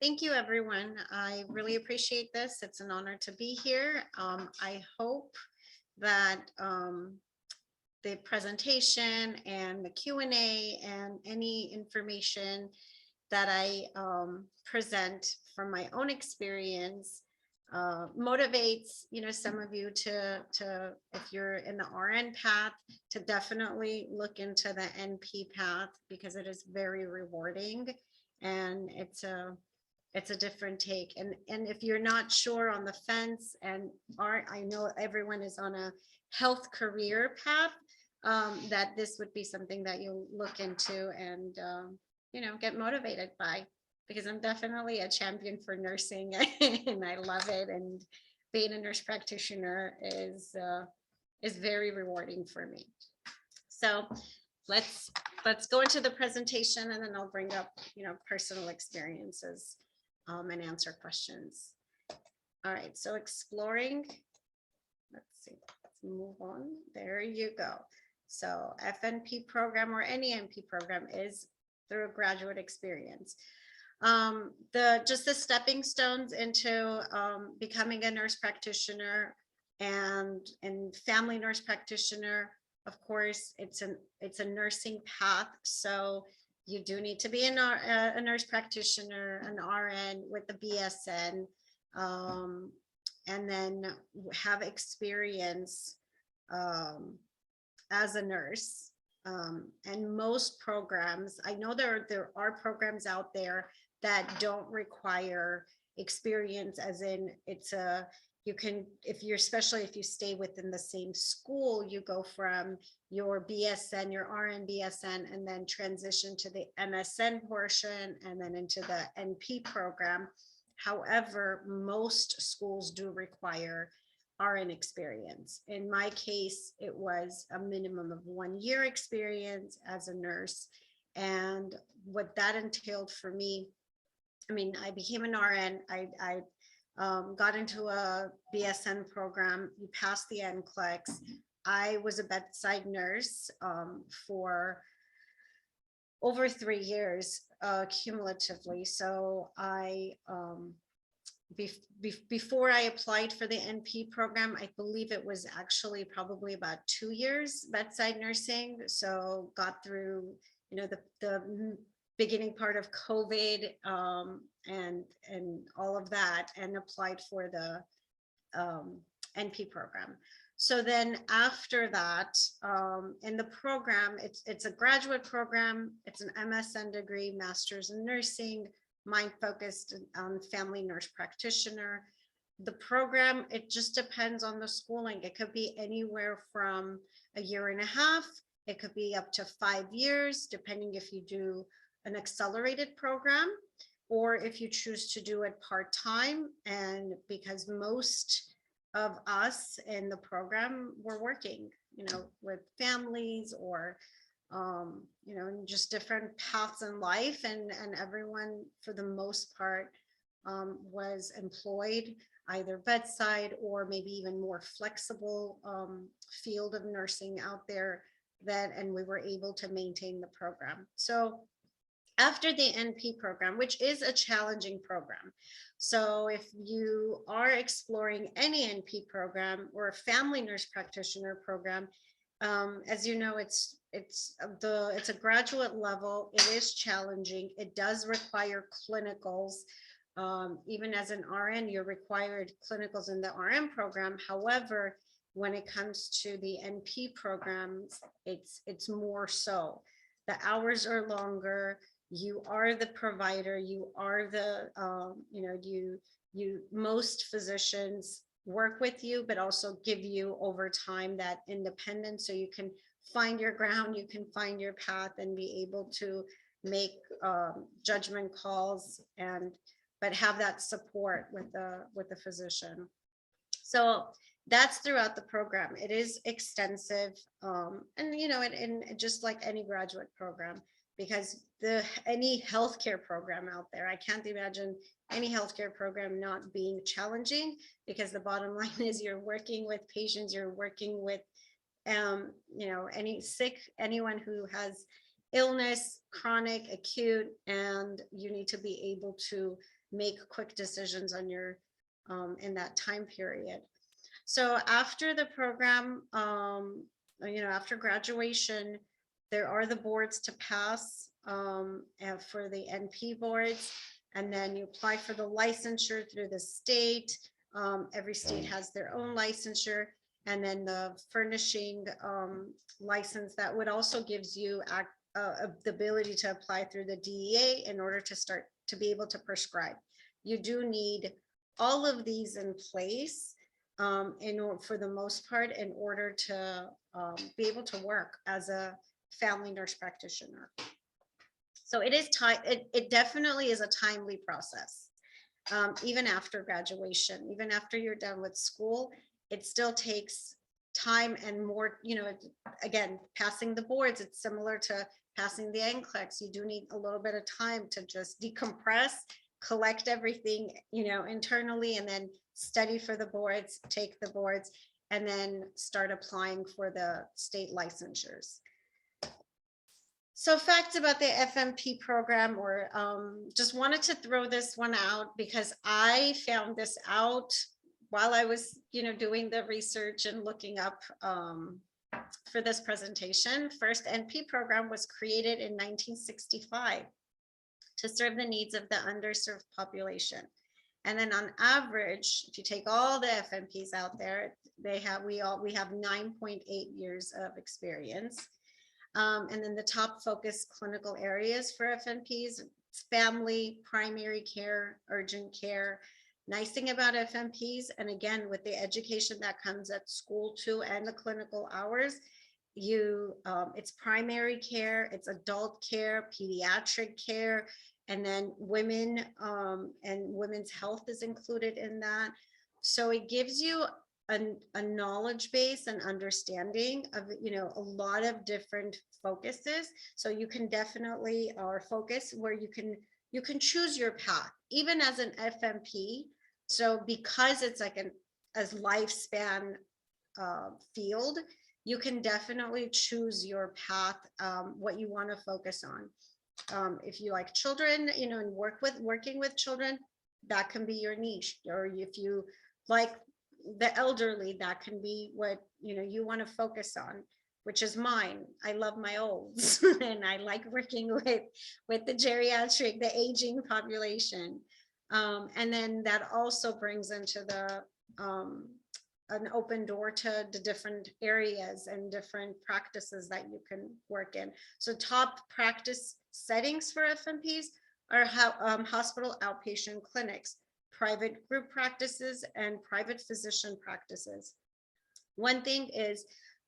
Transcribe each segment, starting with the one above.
Thank you, everyone. I really appreciate this. It's an honor to be here. I hope that the presentation and the Q&A and any information that I present from my own experience motivates, some of you to, if you're in the RN path, to definitely look into the NP path, because it is very rewarding, and it's a different take. And if you're not sure, on the fence, and I know everyone is on a health career path, that this would be something that you'll look into and get motivated by, because I'm definitely a champion for nursing and I love it. And being a nurse practitioner is very rewarding for me. So let's go into the presentation, and then I'll bring up personal experiences and answer questions. All right, so exploring, let's see, let's move on. There you go. So FNP program, or any NP program, is through a graduate experience. Just the stepping stones into becoming a nurse practitioner and family nurse practitioner. Of course, it's a nursing path, so you do need to be a nurse practitioner, an RN with the BSN, and then have experience as a nurse. And most programs, I know there are programs out there that don't require experience, as in you can, especially if you stay within the same school, you go from your BSN, your RN BSN, and then transition to the MSN portion, and then into the NP program. However, most schools do require RN experience. In my case, it was a minimum of 1 year experience as a nurse. And what that entailed for me, I became an RN. I got into a BSN program. You passed the NCLEX. I was a bedside nurse for over 3 years cumulatively. So before I applied for the NP program, I believe it was actually probably about 2 years bedside nursing. So got through, the beginning part of COVID and all of that, and applied for the NP program. So then after that, in the program, it's a graduate program. It's an MSN degree, master's in nursing. Mine focused on family nurse practitioner. The program, it just depends on the schooling. It could be anywhere from 1.5 years. It could be up to 5 years, depending if you do an accelerated program or if you choose to do it part-time. And because most of us in the program were working, with families, or just different paths in life, and everyone for the most part was employed, either bedside or maybe even more flexible field of nursing out there, and we were able to maintain the program. So after the NP program, which is a challenging program, so if you are exploring any NP program or a family nurse practitioner program, as you know, it's a graduate level. It is challenging. It does require clinicals. Even as an RN, you're required clinicals in the RN program. However, when it comes to the NP programs, it's more so. The hours are longer. You are the provider. You are the, most physicians work with you, but also give you over time that independence, so you can find your ground, you can find your path, and be able to make judgment calls, but have that support with the physician. So that's throughout the program. It is extensive, and just like any graduate program, because any healthcare program out there, I can't imagine any healthcare program not being challenging, because the bottom line is you're working with patients, you're working with anyone who has illness, chronic, acute, and you need to be able to make quick decisions on your in that time period. So after the program, after graduation, there are the boards to pass and for the NP boards, and then you apply for the licensure through the state. Every state has their own licensure, and then the furnishing license that would also gives you the ability to apply through the DEA in order to start to be able to prescribe. You do need all of these in place for the most part, in order to be able to work as a family nurse practitioner. So it is time. It definitely is a timely process. Even after graduation, even after you're done with school, it still takes time and more, again, passing the boards, it's similar to passing the NCLEX. You do need a little bit of time to just decompress, collect everything, internally, and then study for the boards, take the boards, and then start applying for the state licensures. So facts about the FNP program, or just wanted to throw this one out because I found this out while I was, doing the research and looking up for this presentation. First NP program was created in 1965 to serve the needs of the underserved population. And then on average, if you take all the FNPs out there, we have 9.8 years of experience. And then the top focus clinical areas for FNPs, family, primary care, urgent care. Nice thing about FNPs, and again, with the education that comes at school too, and the clinical hours, it's primary care, it's adult care, pediatric care, and then women and women's health is included in that. So it gives you a knowledge base and understanding of, a lot of different focuses. So you can definitely focus where you can choose your path, even as an FNP. So because it's like a lifespan field, you can definitely choose your path, what you want to focus on. If you like children, and working with children, that can be your niche. Or if you like the elderly, that can be what you want to focus on, which is mine. I love my olds and I like working with the geriatric, the aging population. And then that also brings into the an open door to the different areas and different practices that you can work in. So top practice settings for FNPs are hospital outpatient clinics, private group practices, and private physician practices. One thing is,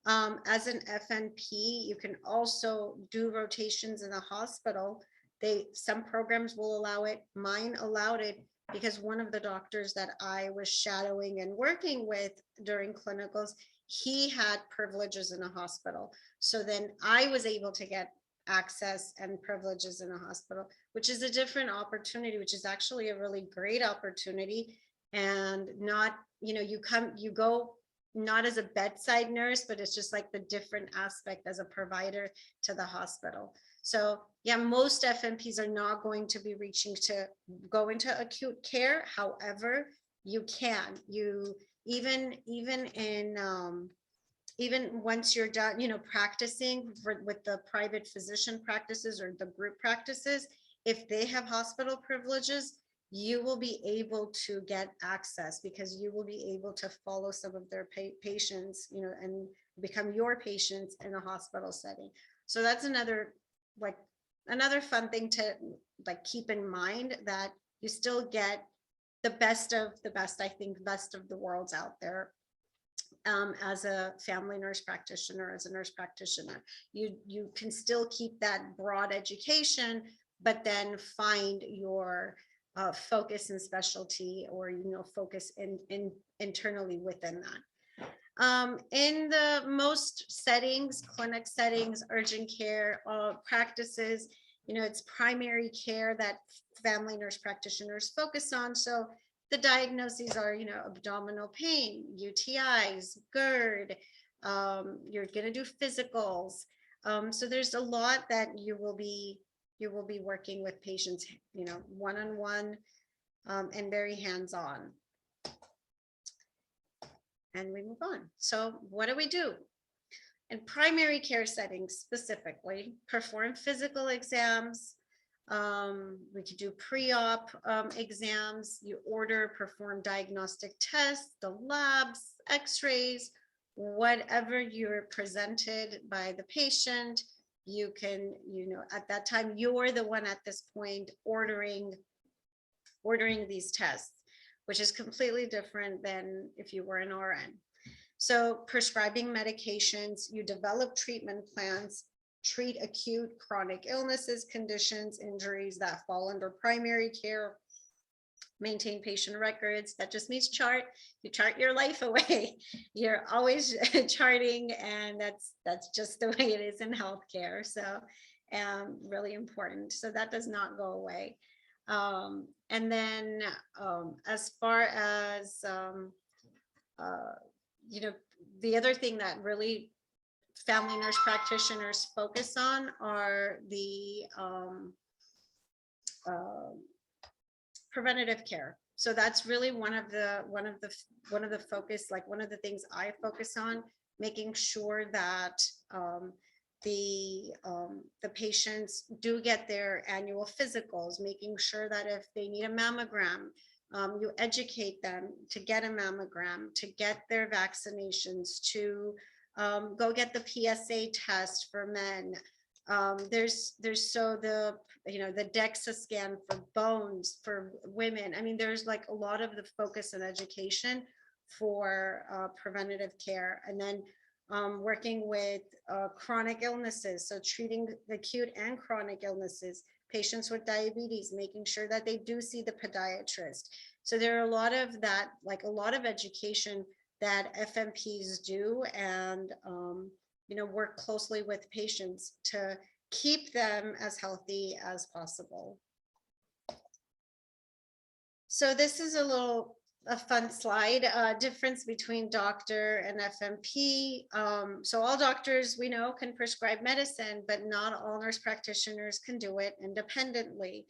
as an FNP, you can also do rotations in the hospital. Some programs will allow it. Mine allowed it because one of the doctors that I was shadowing and working with during clinicals, he had privileges in a hospital. So then I was able to get access and privileges in a hospital, which is a different opportunity, which is actually a really great opportunity. And not, you go not as a bedside nurse, but it's just like the different aspect as a provider to the hospital. So yeah, most FNPs are not going to be reaching to go into acute care. However, you can, even once you're done, practicing with the private physician practices or the group practices, if they have hospital privileges, you will be able to get access because you will be able to follow some of their patients, and become your patients in a hospital setting. So that's another fun thing to keep in mind, that you still get the best of the best, I think, best of the worlds out there. As a family nurse practitioner, as a nurse practitioner, you can still keep that broad education, but then find your focus and specialty, or focus internally within that. In the most settings, clinic settings, urgent care practices, it's primary care that family nurse practitioners focus on. So the diagnoses are, abdominal pain, UTIs, GERD, you're going to do physicals. So there's a lot that you will be working with patients, one-on-one, and very hands-on. And we move on. So what do we do? In primary care settings specifically, perform physical exams. We could do pre-op exams. You order, perform diagnostic tests, the labs, x-rays, whatever you're presented by the patient. You can, at that time, you're the one at this point ordering these tests, which is completely different than if you were an RN. So prescribing medications, you develop treatment plans, treat acute chronic illnesses, conditions, injuries that fall under primary care, maintain patient records. That just means you chart your life away. You're always charting, and that's just the way it is in healthcare. So really important. So that does not go away. And then as far as the other thing that really family nurse practitioners focus on are the preventative care. So that's really one of the focus, like one of the things I focus on, making sure that the patients do get their annual physicals, making sure that if they need a mammogram, you educate them to get a mammogram, to get their vaccinations, to go get the PSA test for men. There's so the DEXA scan for bones for women. I mean, there's like a lot of the focus and education for preventative care, and then working with chronic illnesses, so treating acute and chronic illnesses, patients with diabetes, making sure that they do see the podiatrist. So there are a lot of that, like a lot of education that FNPs do, and work closely with patients to keep them as healthy as possible. So this is a fun slide, difference between doctor and FNP. So all doctors we know can prescribe medicine, but not all nurse practitioners can do it independently.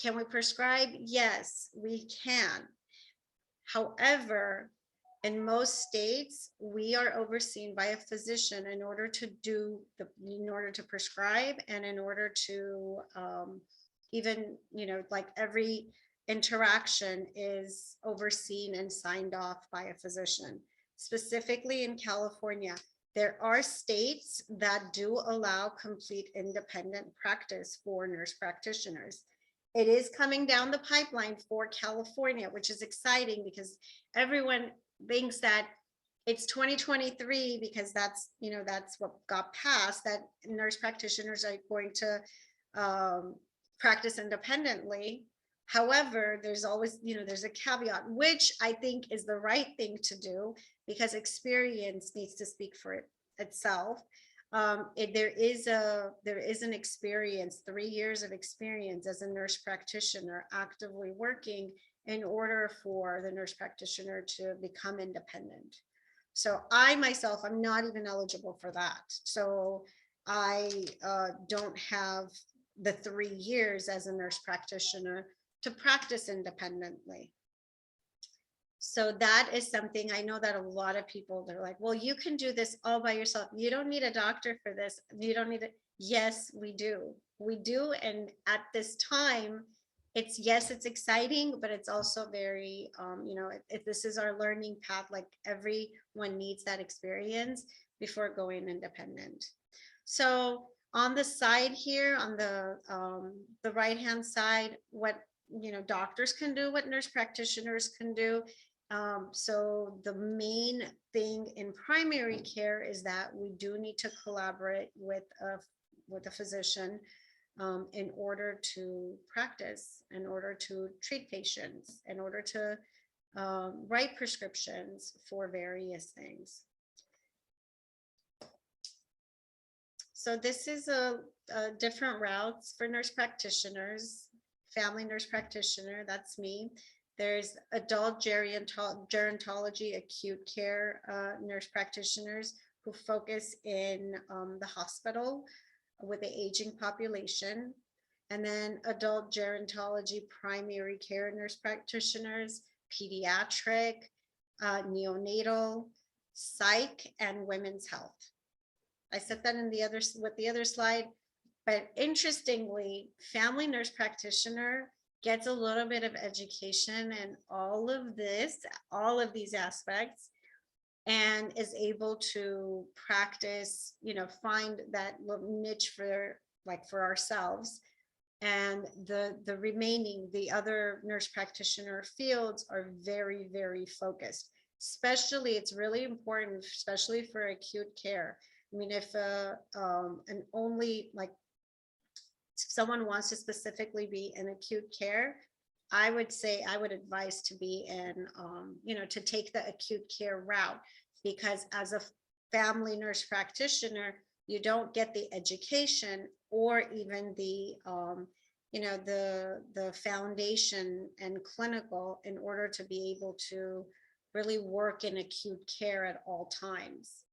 Can we prescribe? Yes, we can. However, in most states, we are overseen by a physician in order to prescribe, and in order to even, like every interaction is overseen and signed off by a physician. Specifically in California, there are states that do allow complete independent practice for nurse practitioners. It is coming down the pipeline for California, which is exciting because everyone thinks that it's 2023 because that's what got passed, that nurse practitioners are going to practice independently. However, there's always, there's a caveat, which I think is the right thing to do, because experience needs to speak for itself. There is an experience, 3 years of experience as a nurse practitioner actively working in order for the nurse practitioner to become independent. So I myself, I'm not even eligible for that. So I don't have the 3 years as a nurse practitioner to practice independently. So that is something I know that a lot of people, they're like, well, you can do this all by yourself. You don't need a doctor for this. You don't need it. Yes, we do. We do. And at this time, it's exciting, but it's also very, if this is our learning path, like everyone needs that experience before going independent. So on the side here, on the right-hand side, what doctors can do, what nurse practitioners can do. So the main thing in primary care is that we do need to collaborate with a physician in order to practice, in order to treat patients, in order to write prescriptions for various things. So this is a different routes for nurse practitioners. Family nurse practitioner, that's me. There's adult gerontology, acute care nurse practitioners who focus in the hospital with the aging population. and then adult gerontology, primary care nurse practitioners, pediatric, neonatal, psych, and women's health. I said that in the other, with the other slide, but interestingly, family nurse practitioner gets a little bit of education in all of this, all of these aspects, and is able to practice, find that little niche for, like, for ourselves. And the remaining, the other nurse practitioner fields are very, very focused. Especially, it's really important, especially for acute care. I mean, if and only, like, if someone wants to specifically be in acute care, I would say, I would advise to be in, to take the acute care route, because as a family nurse practitioner, you don't get the education or even the, the foundation and clinical in order to be able to really work in acute care at all times.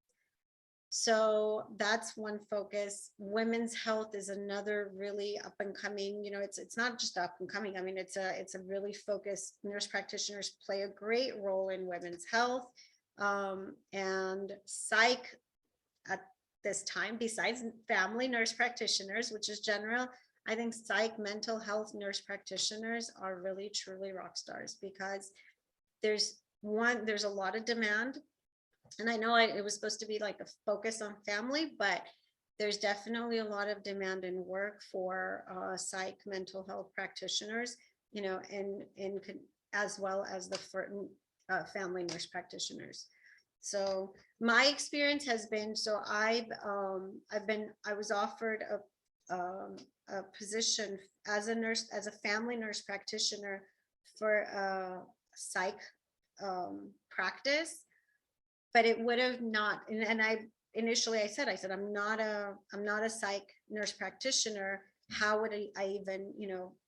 So that's one focus. Women's health is another really up and coming, it's not just up and coming. I mean, it's a really focused. Nurse practitioners play a great role in women's health, and psych at this time, besides family nurse practitioners, which is general. I think psych, mental health nurse practitioners are really truly rock stars, because there's a lot of demand. And I know it was supposed to be like a focus on family, but there's definitely a lot of demand in work for psych, mental health practitioners, and as well as the family nurse practitioners. So my experience has been, so I was offered a position as a nurse, as a family nurse practitioner for a psych practice, but it would have not. And I initially I said, I'm not a psych nurse practitioner. How would I even,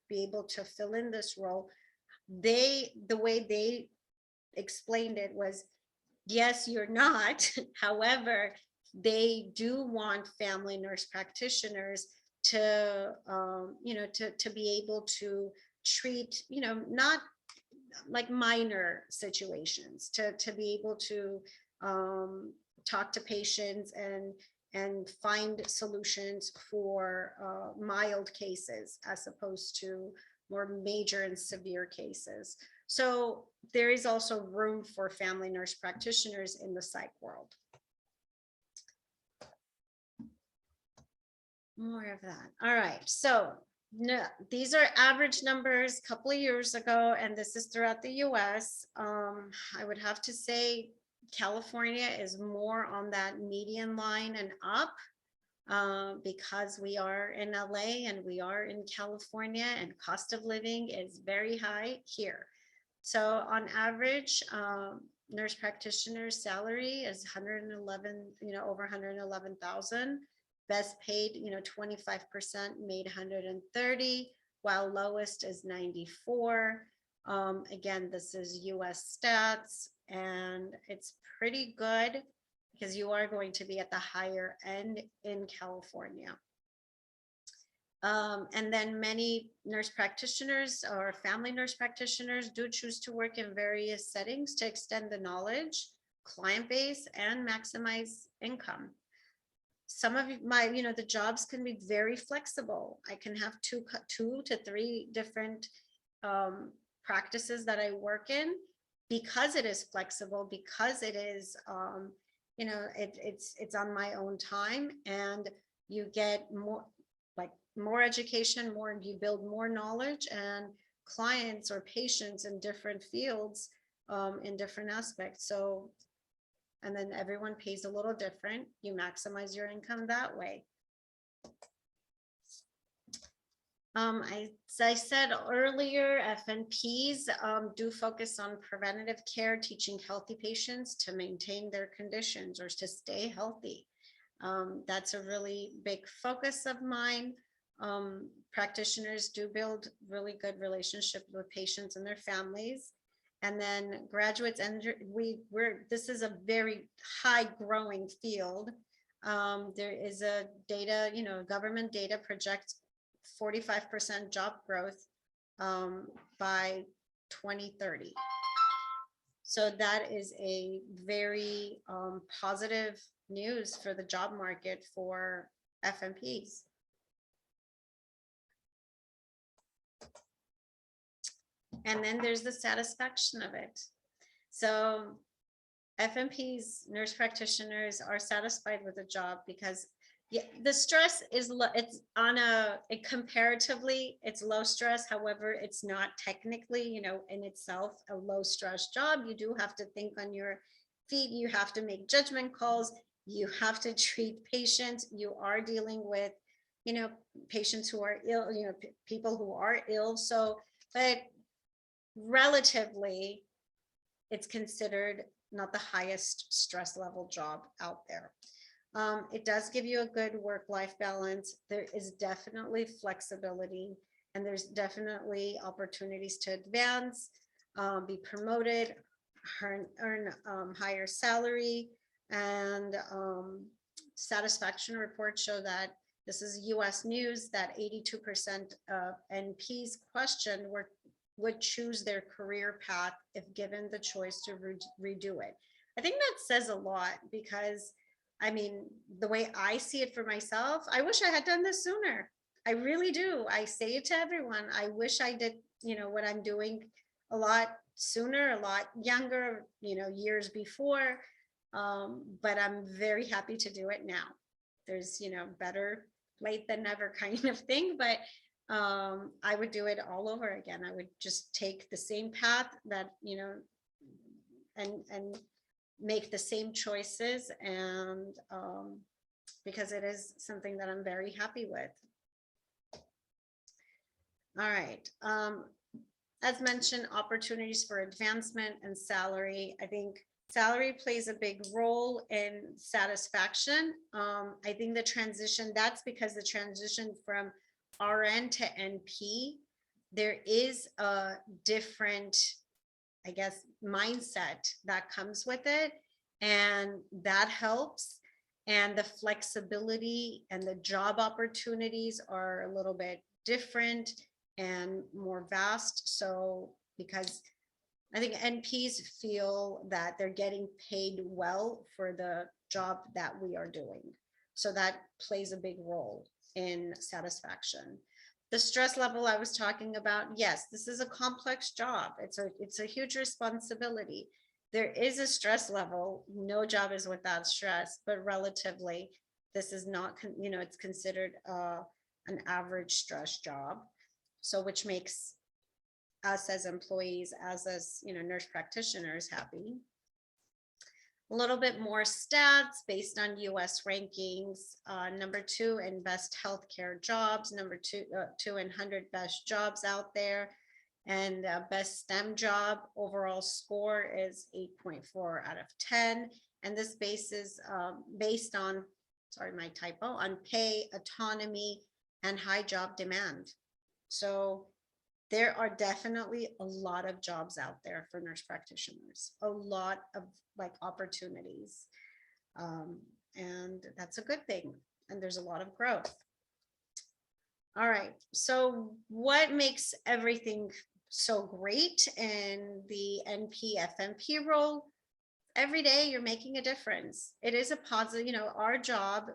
be able to fill in this role? The way they explained it was, yes, you're not. However, they do want family nurse practitioners to, to be able to treat, not like minor situations, to be able to talk to patients and find solutions for mild cases, as opposed to more major and severe cases. So there is also room for family nurse practitioners in the psych world. More of that. All right. So no, these are average numbers a couple of years ago, and this is throughout the US. I would have to say California is more on that median line and up, because we are in LA and we are in California, and cost of living is very high here. So on average, nurse practitioner salary is 111, over 111,000. Best paid, 25% made 130, while lowest is 94. Again, this is US stats, and it's pretty good because you are going to be at the higher end in California. And then many nurse practitioners or family nurse practitioners do choose to work in various settings to extend the knowledge, client base, and maximize income. Some of my, the jobs can be very flexible. I can have two to three different practices that I work in, because it is flexible, because it is, it's on my own time, and you get more education, you build more knowledge, and clients or patients in different fields, in different aspects. So, and then everyone pays a little different. You maximize your income that way. As I said earlier, FNPs do focus on preventative care, teaching healthy patients to maintain their conditions or to stay healthy. That's a really big focus of mine. Practitioners do build really good relationships with patients and their families. And then graduates, and this is a very high growing field. There is a data, government data projects 45% job growth by 2030. So that is a very positive news for the job market for FMPs. And then there's the satisfaction of it. So FMPs, nurse practitioners, are satisfied with the job because the stress is it's on it comparatively, it's low stress. However, it's not technically, in itself a low stress job. You do have to think on your feet. You have to make judgment calls. You have to treat patients. You are dealing with, patients who are ill, people who are ill. So, but relatively, it's considered not the highest stress level job out there. It does give you a good work-life balance. There is definitely flexibility, and there's definitely opportunities to advance, be promoted, earn higher salary, and satisfaction reports show that this is US News, that 82% of NPs questioned would choose their career path if given the choice to redo it. I think that says a lot because, I mean, the way I see it for myself, I wish I had done this sooner. I really do. I say it to everyone. I wish I did, what I'm doing a lot sooner, a lot younger, years before. But I'm very happy to do it now. There's, better late than never kind of thing, but I would do it all over again. I would just take the same path that, and make the same choices, and because it is something that I'm very happy with. All right. As mentioned, opportunities for advancement and salary. I think salary plays a big role in satisfaction. I think the transition, that's because the transition from RN to NP, there is a different, I guess, mindset that comes with it, and that helps. And the flexibility and the job opportunities are a little bit different and more vast. So because I think NPs feel that they're getting paid well for the job that we are doing. So that plays a big role in satisfaction. The stress level I was talking about, yes, this is a complex job. It's a huge responsibility. There is a stress level. No job is without stress, but relatively, this is not, it's considered an average stress job. So which makes us as employees, as nurse practitioners happy. A little bit more stats based on US rankings. Number 2 in best healthcare jobs, number 2 in 100 best jobs out there, and best STEM job overall score is 8.4 out of 10. And this basis based on, sorry, my typo, on pay, autonomy, and high job demand. So there are definitely a lot of jobs out there for nurse practitioners, a lot of opportunities. And that's a good thing. And there's a lot of growth. All right. So what makes everything so great in the NP FMP role? Every day you're making a difference. It is a positive, our job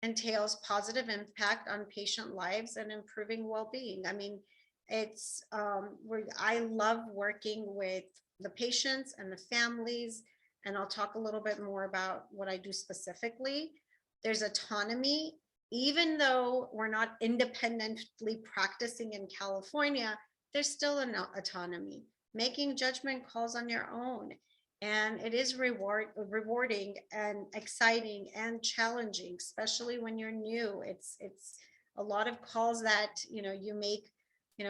entails positive impact on patient lives and improving well-being. I mean, it's I love working with the patients and the families, and I'll talk a little bit more about what I do specifically. There's autonomy. Even though we're not independently practicing in California, there's still an autonomy, making judgment calls on your own. And it is rewarding and exciting and challenging, especially when you're new. It's a lot of calls that, you make,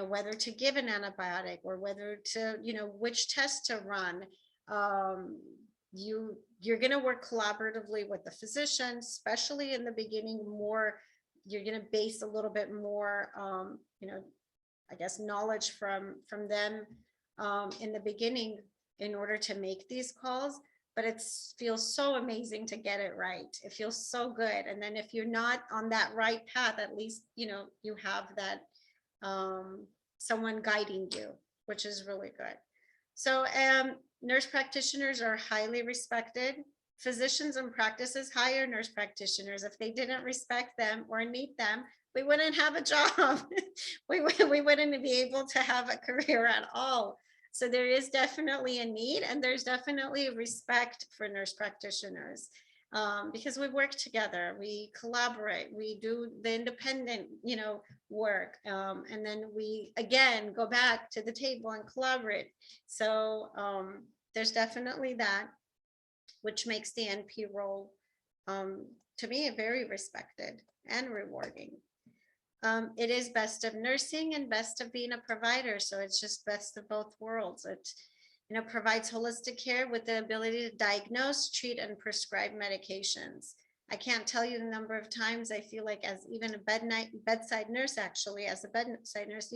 whether to give an antibiotic or whether to, which test to run. You're going to work collaboratively with the physician, especially in the beginning. You're going to base a little bit more, I guess, knowledge from them in the beginning in order to make these calls. but it feels so amazing to get it right. It feels so good. And then if you're not on that right path, at least, you have that someone guiding you, which is really good. So nurse practitioners are highly respected. Physicians and practices hire nurse practitioners. If they didn't respect them or need them, we wouldn't have a job. we wouldn't be able to have a career at all. So there is definitely a need, and there's definitely a respect for nurse practitioners, because we work together, we collaborate, we do the independent, work, and then we again go back to the table and collaborate. So there's definitely that, which makes the NP role, to me, very respected and rewarding. It is best of nursing and best of being a provider. So it's just best of both worlds. It, provides holistic care with the ability to diagnose, treat, and prescribe medications. I can't tell you the number of times I feel like, as even a bedside nurse, actually, as a bedside nurse,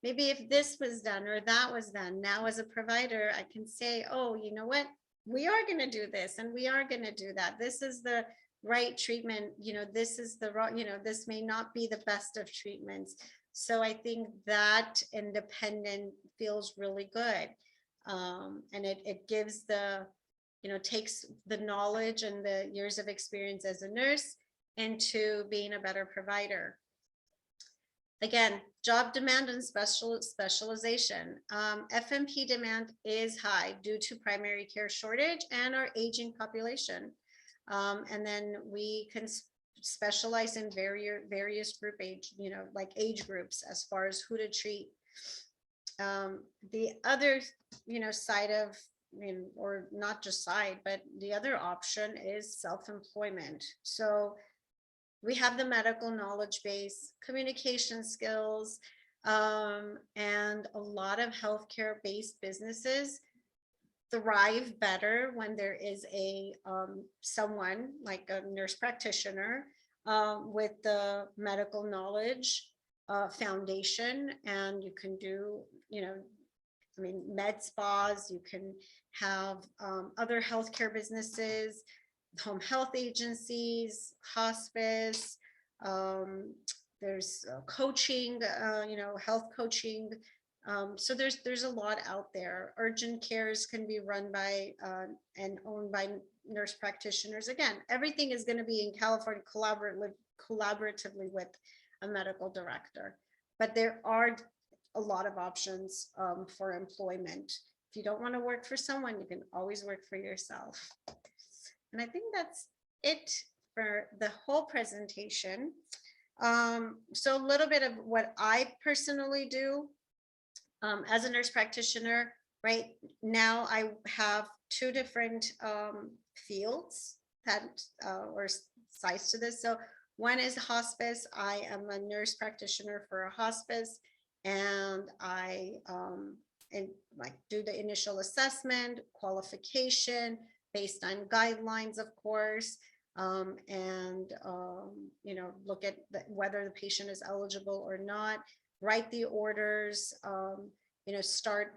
maybe if this was done or that was done, now as a provider, I can say, oh, you know what? We are going to do this and we are going to do that. This is the right treatment. This is the wrong, this may not be the best of treatments. So I think that independent feels really good. And it gives the, takes the knowledge and the years of experience as a nurse into being a better provider. Again, job demand and specialization. FNP demand is high due to primary care shortage and our aging population. And then we can specialize in various group age, like age groups as far as who to treat. The other, side of, or not just side, but the other option is self-employment. So we have the medical knowledge base, communication skills, and a lot of healthcare based businesses thrive better when there is a someone like a nurse practitioner with the medical knowledge foundation, and you can do, med spas, you can have other healthcare businesses, home health agencies, hospice, there's coaching, health coaching. So there's a lot out there. Urgent cares can be run by and owned by nurse practitioners. Again, everything is going to be in California collaboratively with a medical director, but there are a lot of options for employment. If you don't want to work for someone, you can always work for yourself. And I think that's it for the whole presentation. So a little bit of what I personally do as a nurse practitioner. Right now, I have two different fields that or sides to this. So one is hospice. I am a nurse practitioner for a hospice, and I do the initial assessment, qualification based on guidelines, of course, and look at whether the patient is eligible or not, write the orders, start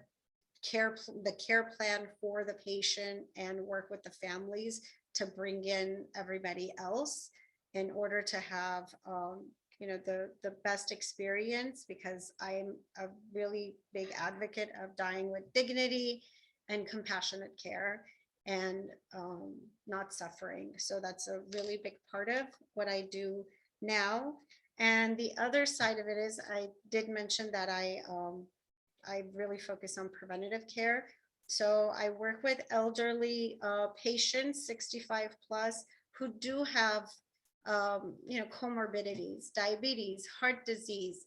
the care plan for the patient, and work with the families to bring in everybody else in order to have the best experience, because I'm a really big advocate of dying with dignity and compassionate care, and not suffering. So that's a really big part of what I do now. And the other side of it is, I did mention that I really focus on preventative care. So I work with elderly patients, 65 plus, who do have comorbidities, diabetes, heart disease,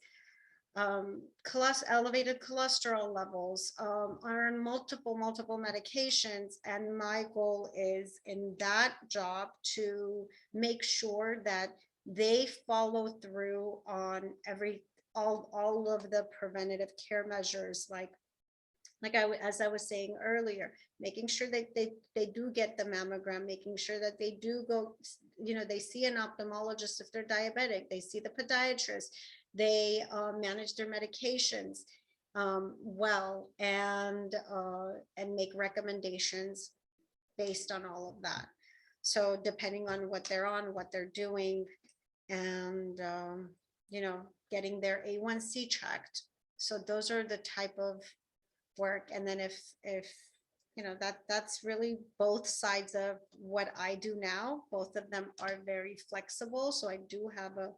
elevated cholesterol levels, are on multiple medications. And my goal is in that job to make sure that they follow through on all of the preventative care measures, as I was saying earlier, making sure that they do get the mammogram, making sure that they do go, they see an ophthalmologist if they're diabetic, they see the podiatrist, they manage their medications well, and make recommendations based on all of that. So depending on what they're on, what they're doing, and you know, getting their A1C checked. So those are the type of work. And then if you know, that's really both sides of what I do now. Both of them are very flexible. So I do have a,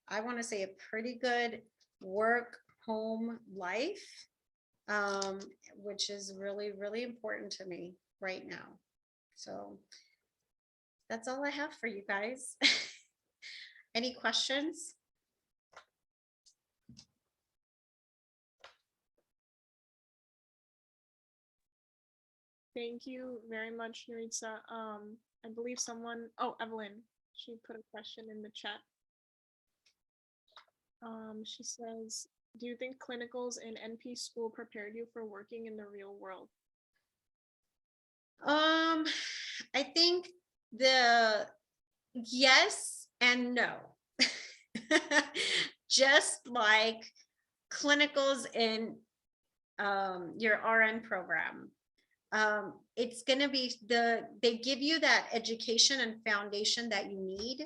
I want to say, a pretty good work home life, um, which is really, really important to me right now. So that's all I have for you guys. Any questions? Thank you very much, Nuritsa. I believe someone, oh, Evelyn, she put a question in the chat. She says, do you think clinicals in NP school prepared you for working in the real world? I think the yes and no. Just like clinicals in your RN program. It's going to be they give you that education and foundation that you need,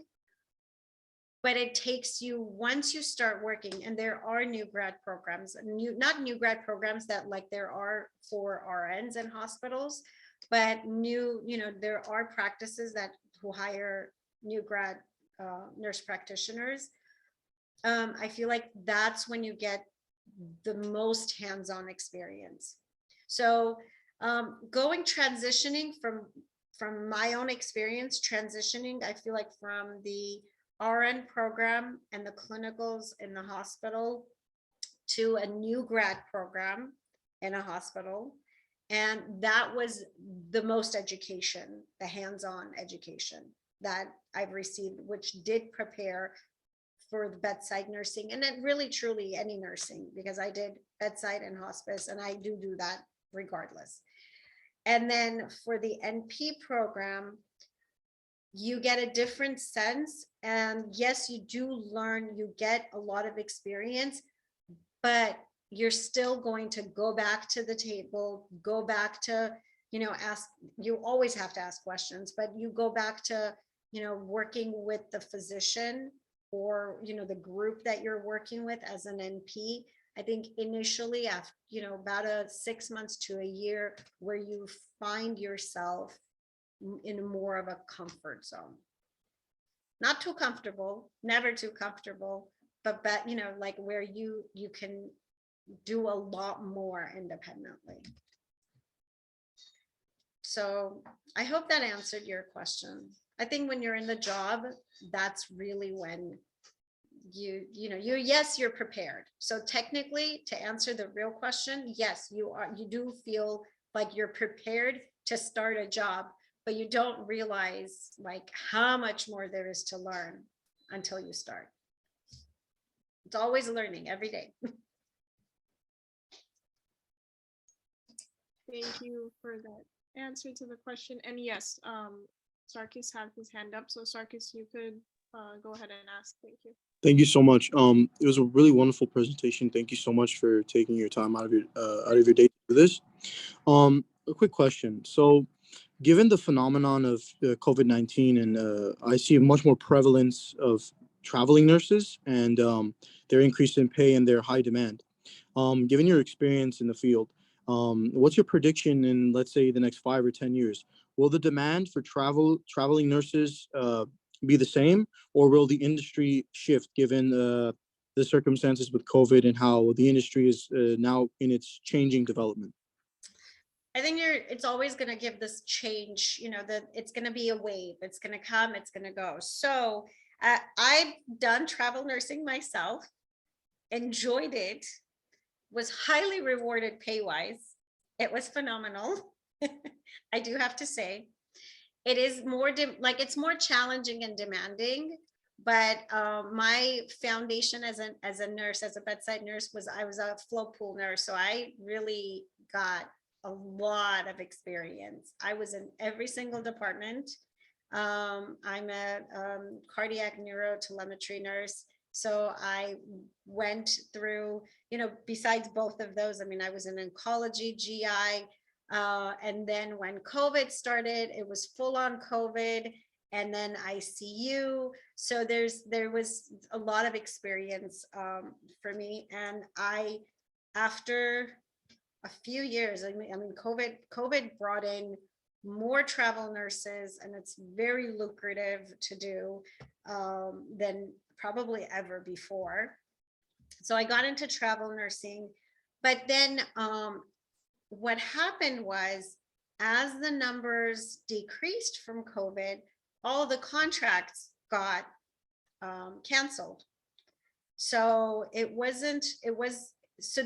but it takes you, once you start working, and there are new grad programs, not new grad programs that like there are for RNs in hospitals, but new, you know, there are practices that who hire new grad nurse practitioners. I feel like that's when you get the most hands-on experience. So transitioning from my own experience, transitioning, I feel like from the RN program and the clinicals in the hospital to a new grad program in a hospital. And that was the most education, the hands-on education that I've received, which did prepare for the bedside nursing, and then really truly any nursing, because I did bedside and hospice, and I do that regardless. And then for the NP program, you get a different sense, and yes, you do learn, you get a lot of experience, but you're still going to go back to the table, go back to, you know, ask, you always have to ask questions, but you go back to, you know, working with the physician or, you know, the group that you're working with as an NP. I think initially, after, you know, about 6 months to a year, where you find yourself in more of a comfort zone. Not too comfortable, never too comfortable, but you know, like where you can do a lot more independently. So I hope that answered your question. I think when you're in the job, that's really when you know, yes, you're prepared. So technically, to answer the real question, yes, you do feel like you're prepared to start a job, but you don't realize like how much more there is to learn until you start. It's always learning every day. Thank you for that answer to the question. And yes, Sarkis has his hand up. So Sarkis, you could go ahead and ask. Thank you. Thank you so much. It was a really wonderful presentation. Thank you so much for taking your time out of your day for this. A quick question. So, given the phenomenon of COVID-19, and I see a much more prevalence of traveling nurses and their increase in pay and their high demand. Given your experience in the field, what's your prediction in, let's say, the next 5 or 10 years? Will the demand for traveling nurses be the same, or will the industry shift given the circumstances with COVID and how the industry is now in its changing development? I think it's always going to give this change, you know, that it's going to be a wave. It's going to come, it's going to go. So I've done travel nursing myself, enjoyed it, was highly rewarded pay-wise. It was phenomenal. I do have to say. It is more it's more challenging and demanding, but my foundation as a nurse, as a bedside nurse, was I was a flow pool nurse, so I really got a lot of experience. I was in every single department. I'm a cardiac neurotelemetry nurse, so I went through, you know, besides both of those, I mean, I was in oncology, GI, And then when COVID started, it was full on COVID, and then ICU. So there was a lot of experience for me. And after a few years, I mean, COVID brought in more travel nurses, and it's very lucrative to do than probably ever before. So I got into travel nursing, but then what happened was, as the numbers decreased from COVID, all the contracts got canceled. So it was, so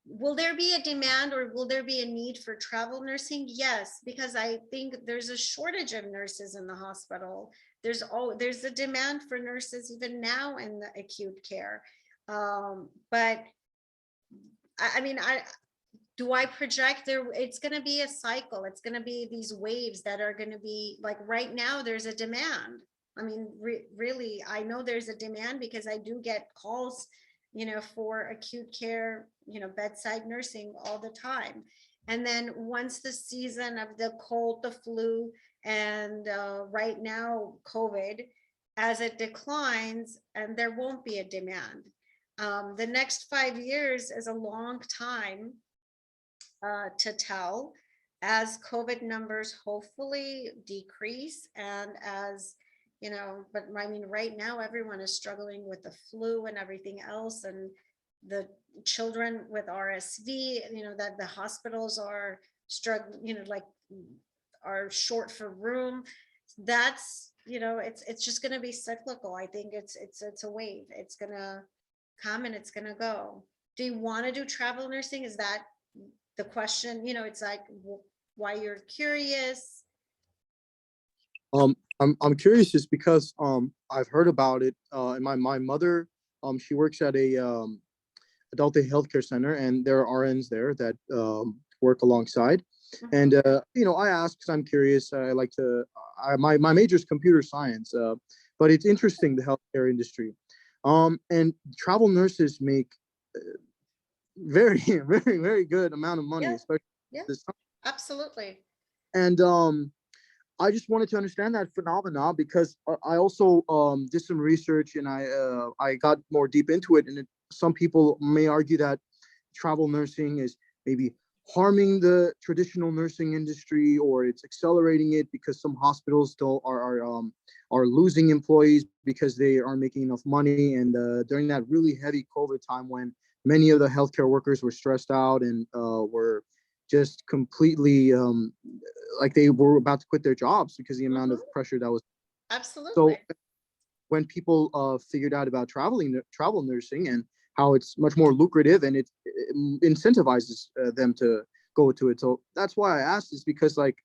will there be a demand, or will there be a need for travel nursing? Yes, because I think there's a shortage of nurses in the hospital. There's a demand for nurses even now in the acute care. But I mean, do I project there? It's going to be a cycle. It's going to be these waves that are going to be like, right now there's a demand. I mean, really, I know there's a demand because I do get calls, for acute care, bedside nursing all the time. And then once the season of the cold, the flu, and right now COVID, as it declines, and there won't be a demand. The next 5 years is a long time to tell, as COVID numbers hopefully decrease, and as but I mean, right now everyone is struggling with the flu and everything else, and the children with RSV, that the hospitals are struggling, like are short for room. That's, it's just going to be cyclical. I think it's a wave. It's going to come and it's going to go. Do you want to do travel nursing? Is that the question? It's like, why you're curious. I'm curious just because I've heard about it. And my mother, she works at a adult day healthcare center, and there are RNs there that work alongside. And I ask because I'm curious. I like to. My major is computer science, but it's interesting, the healthcare industry. And travel nurses make very, very, very good amount of money, Yeah. especially Yeah, this time. absolutely. And I just wanted to understand that phenomena because I also did some research, and I got more deep into it. And some people may argue that travel nursing is maybe harming the traditional nursing industry, or it's accelerating it because some hospitals still are losing employees because they aren't making enough money. And during that really heavy COVID time, when many of the healthcare workers were stressed out and were just completely like they were about to quit their jobs because the amount of pressure that was. Absolutely. So when people figured out about travel nursing and how it's much more lucrative, and it incentivizes them to go to it. So that's why I asked this, because like,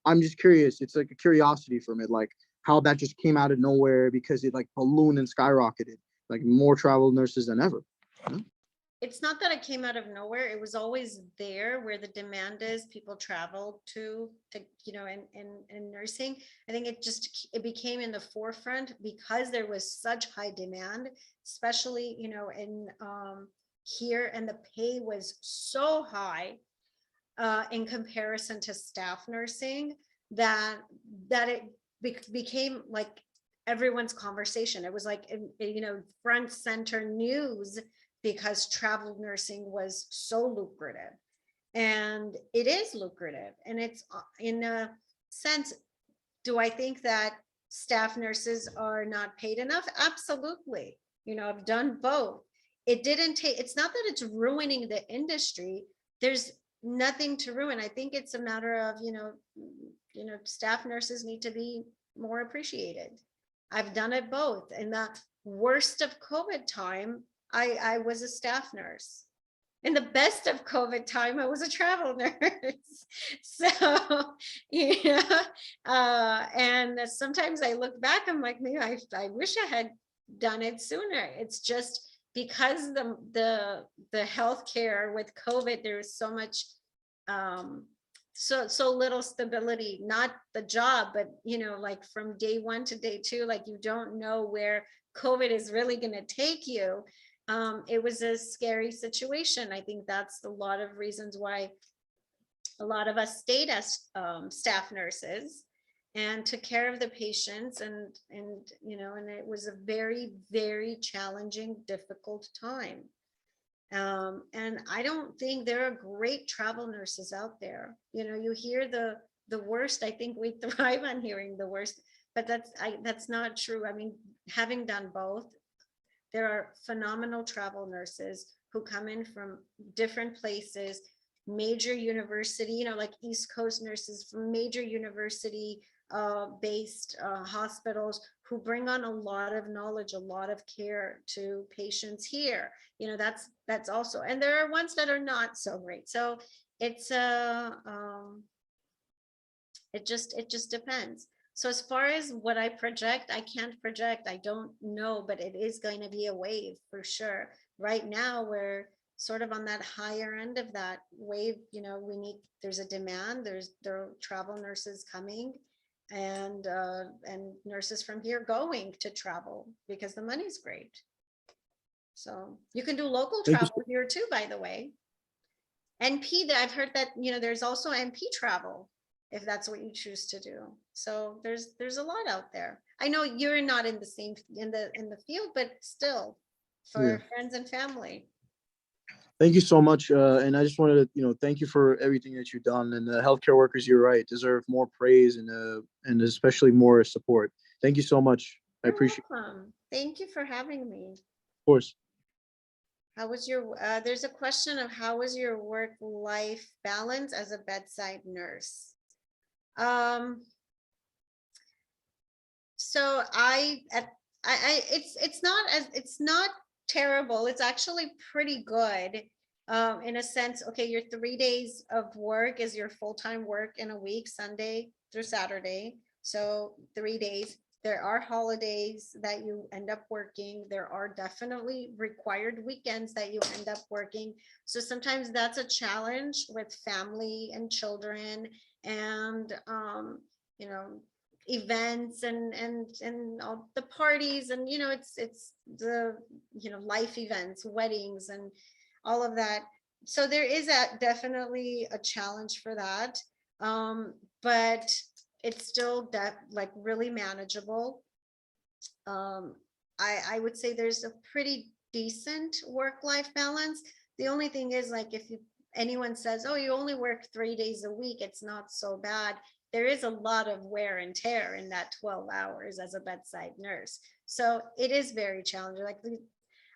I'm just curious. It's like a curiosity from it, like how that just came out of nowhere because it like ballooned and skyrocketed, like more travel nurses than ever. It's not that it came out of nowhere. It was always there where the demand is. People travel to in nursing. I think it became in the forefront because there was such high demand, especially in here, and the pay was so high in comparison to staff nursing that it became like everyone's conversation. It was like front center news, because travel nursing was so lucrative. And it is lucrative, and it's in a sense. Do I think that staff nurses are not paid enough? Absolutely. I've done both. It's not that it's ruining the industry. There's nothing to ruin. I think it's a matter of staff nurses need to be more appreciated. I've done it both. In the worst of COVID time, I was a staff nurse. In the best of COVID time, I was a travel nurse. So, and sometimes I look back, I'm like, maybe I wish I had done it sooner. It's just because the healthcare with COVID, there was so much, so little stability, not the job, but like from day one to day two, like you don't know where COVID is really going to take you. It was a scary situation. I think that's a lot of reasons why a lot of us stayed as staff nurses and took care of the patients, and and it was a very, very challenging, difficult time. And I don't think there are great travel nurses out there. You hear the worst. I think we thrive on hearing the worst, but that's not true. I mean, having done both, there are phenomenal travel nurses who come in from different places, major university, like East Coast nurses from major university based hospitals, who bring on a lot of knowledge, a lot of care to patients here. That's also, and there are ones that are not so great. So it's it just depends. So as far as what I project, I can't project. I don't know, but it is going to be a wave for sure. Right now, we're sort of on that higher end of that wave. There's a demand. There are travel nurses coming, and nurses from here going to travel because the money's great. So you can do local Thank you. travel here too, by the way. NP, I've heard that, there's also NP travel, if that's what you choose to do. So there's a lot out there. I know you're not in the same in the field, but still, for Yeah. friends and family. Thank you so much. And I just wanted to, thank you for everything that you've done. And the healthcare workers, you're right, deserve more praise and especially more support. Thank you so much. I You're appreciate it. welcome. Thank you for having me. Of course. How was your, there's a question of how was your work-life balance as a bedside nurse? So it's not terrible. It's actually pretty good. In a sense, okay, your 3 days of work is your full-time work in a week, Sunday through Saturday. So 3 days. There are holidays that you end up working. There are definitely required weekends that you end up working. So sometimes that's a challenge with family and children and events and all the parties, and it's the life events, weddings and all of that. So there is definitely a challenge for that, but it's still like really manageable. I would say there's a pretty decent work-life balance. The only thing is, like, if anyone says, oh, you only work 3 days a week, it's not so bad. There is a lot of wear and tear in that 12 hours as a bedside nurse. So it is very challenging. Like,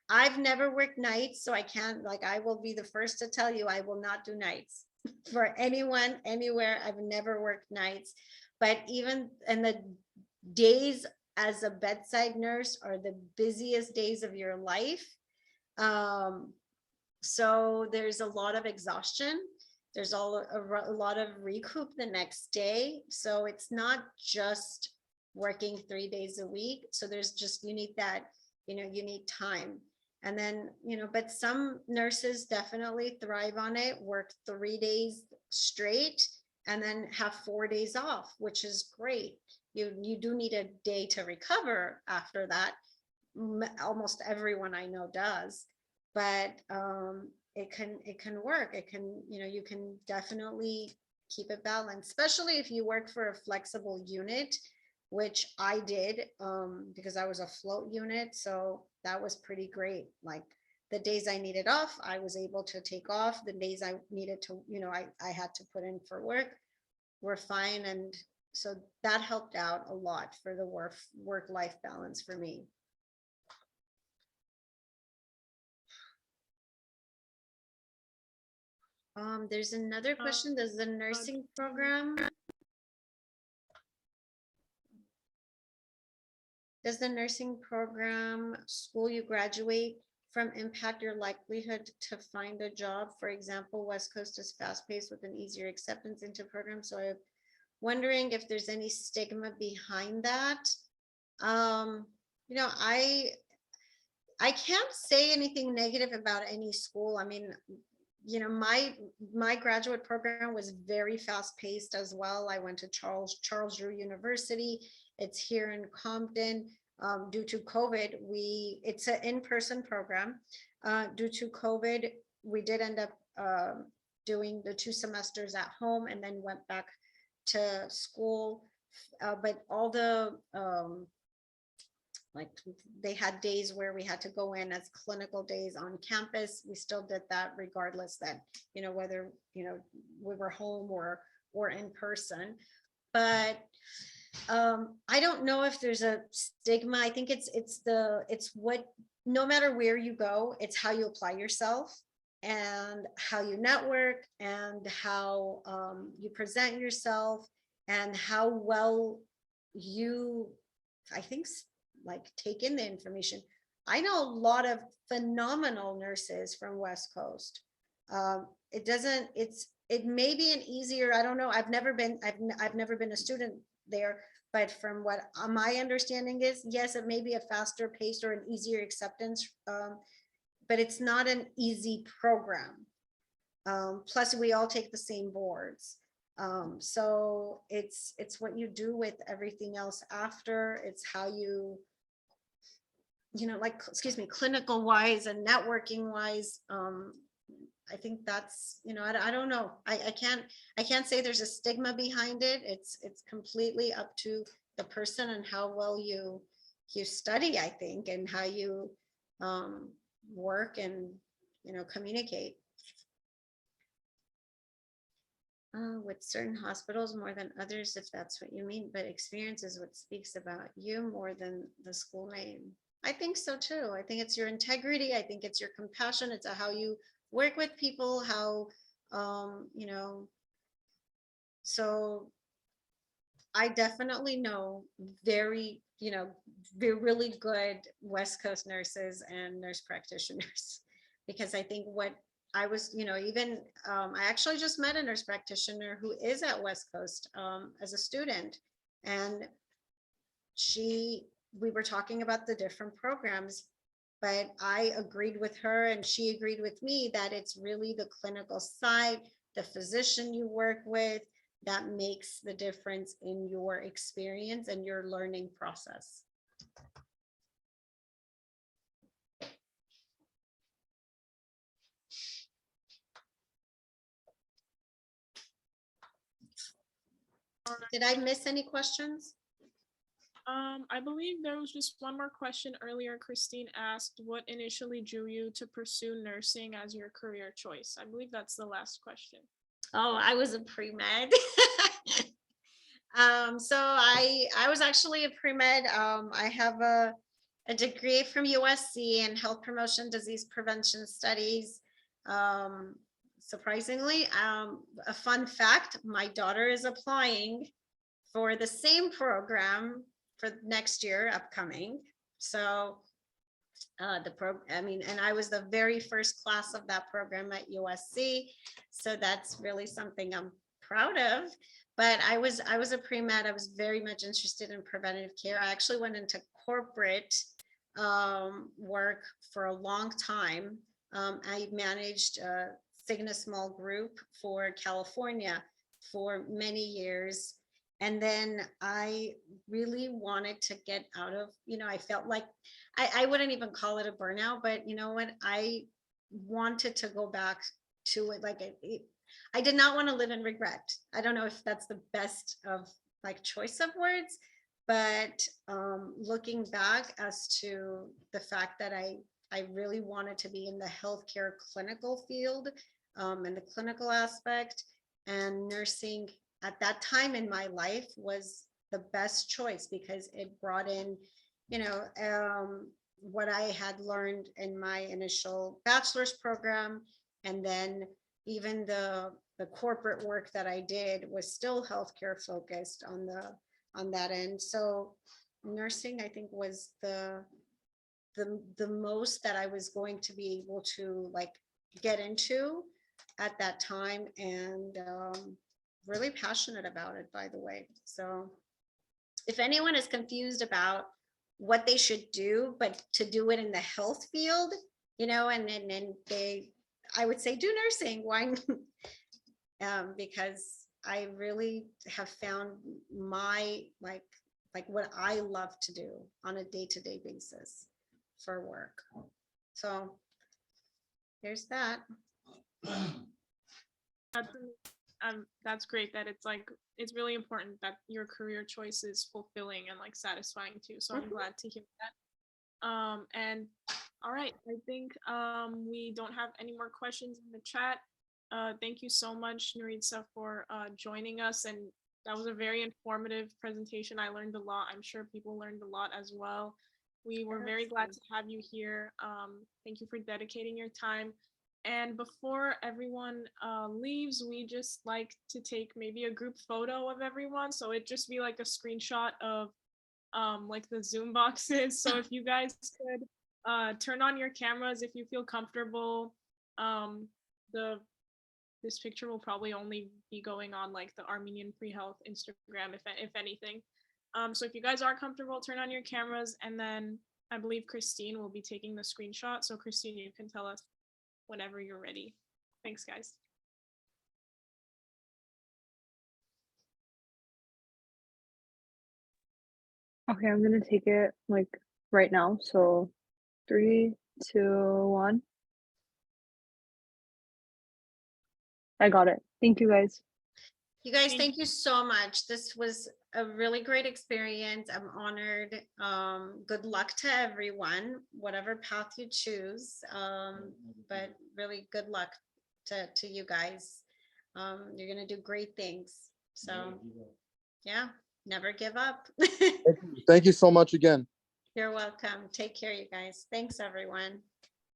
I've never worked nights, so I can't, like, I will be the first to tell you, I will not do nights for anyone, anywhere. I've never worked nights, but even in the days as a bedside nurse are the busiest days of your life. So there's a lot of exhaustion. There's a lot of recoup the next day. So it's not just working 3 days a week. So there's just, you need that, you need time. And then, but some nurses definitely thrive on it, work 3 days straight and then have 4 days off, which is great. You do need a day to recover after that. Almost everyone I know does, but it can work. It can, you can definitely keep it balanced, especially if you work for a flexible unit, which I did, because I was a float unit. So that was pretty great. Like, the days I needed off, I was able to take off. The days I needed to, I had to put in for work, were fine. And so that helped out a lot for the work-life balance for me. There's another question. Does the nursing program school you graduate from impact your likelihood to find a job? For example, West Coast is fast-paced with an easier acceptance into programs. So I'm wondering if there's any stigma behind that. I can't say anything negative about any school. I mean, my graduate program was very fast-paced as well. I went to Charles Drew University. It's here in Compton. Due to COVID, it's an in-person program. Due to COVID, we did end up doing the 2 semesters at home and then went back to school. But all the like they had days where we had to go in as clinical days on campus. We still did that regardless that, whether, we were home or in person. But I don't know if there's a stigma. I think it's what, no matter where you go, it's how you apply yourself and how you network and how you present yourself and how well you, I think, like take in the information. I know a lot of phenomenal nurses from West Coast. It may be an easier, I don't know. I've never been a student there, but from what my understanding is, yes, it may be a faster pace or an easier acceptance, but it's not an easy program. Plus we all take the same boards. So it's what you do with everything else after. It's how you, like, excuse me, clinical wise and networking wise. I think that's, I don't know. I can't say there's a stigma behind it. It's completely up to the person and how well you study, I think, and how you work and, communicate. With certain hospitals more than others, if that's what you mean, but experience is what speaks about you more than the school name. I think so too. I think it's your integrity. I think it's your compassion. It's how you work with people, how, so I definitely know very really good West Coast nurses and nurse practitioners, because I think what I was, even I actually just met a nurse practitioner who is at West Coast as a student, and we were talking about the different programs, but I agreed with her and she agreed with me that it's really the clinical side, the physician you work with, that makes the difference in your experience and your learning process. Did I miss any questions? I believe there was just one more question earlier. Christine asked, what initially drew you to pursue nursing as your career choice? I believe that's the last question. Oh, I was a pre-med. So I was actually a pre-med. I have a degree from USC in health promotion, disease prevention studies. Surprisingly, a fun fact, my daughter is applying for the same program for next year upcoming. So and I was the very first class of that program at USC. So that's really something I'm proud of. But I was a pre-med. I was very much interested in preventative care. I actually went into corporate work for a long time. I managed a Cigna small group for California for many years. And then I really wanted to get out of, I felt like I wouldn't even call it a burnout, but you know what? I wanted to go back to it. Like I did not want to live in regret. I don't know if that's the best of like choice of words, but looking back as to the fact that I really wanted to be in the healthcare clinical field and the clinical aspect, and nursing at that time in my life was the best choice because it brought in, what I had learned in my initial bachelor's program. And then even the corporate work that I did was still healthcare focused on that end. So nursing, I think, was the most that I was going to be able to like get into at that time, and really passionate about it, by the way. So if anyone is confused about what they should do, but to do it in the health field, and I would say do nursing. Why? Because I really have found my like what I love to do on a day-to-day basis for work. So there's that. That's great that it's really important that your career choice is fulfilling and like satisfying too. So I'm glad to hear that. And all right, I think we don't have any more questions in the chat. Thank you so much, Nuritsa, for joining us, and that was a very informative presentation. I learned a lot. I'm sure people learned a lot as well. We were very glad to have you here. Thank you for dedicating your time. And before everyone leaves, we just like to take maybe a group photo of everyone. So it'd just be like a screenshot of like the Zoom boxes. So if you guys could turn on your cameras if you feel comfortable. This picture will probably only be going on like the Armenian Pre-Health Instagram, if anything. So if you guys are comfortable, turn on your cameras, and then I believe Christine will be taking the screenshot. So Christine, you can tell us whenever you're ready. Thanks, guys. Okay, I'm gonna take it like right now. So 3, 2, 1. I got it. Thank you guys. You guys, thank you so much. This was a really great experience. I'm honored. Good luck to everyone, whatever path you choose. But really good luck to you guys. You're gonna do great things. So yeah, never give up. Thank you so much again. You're welcome. Take care, you guys. Thanks, everyone.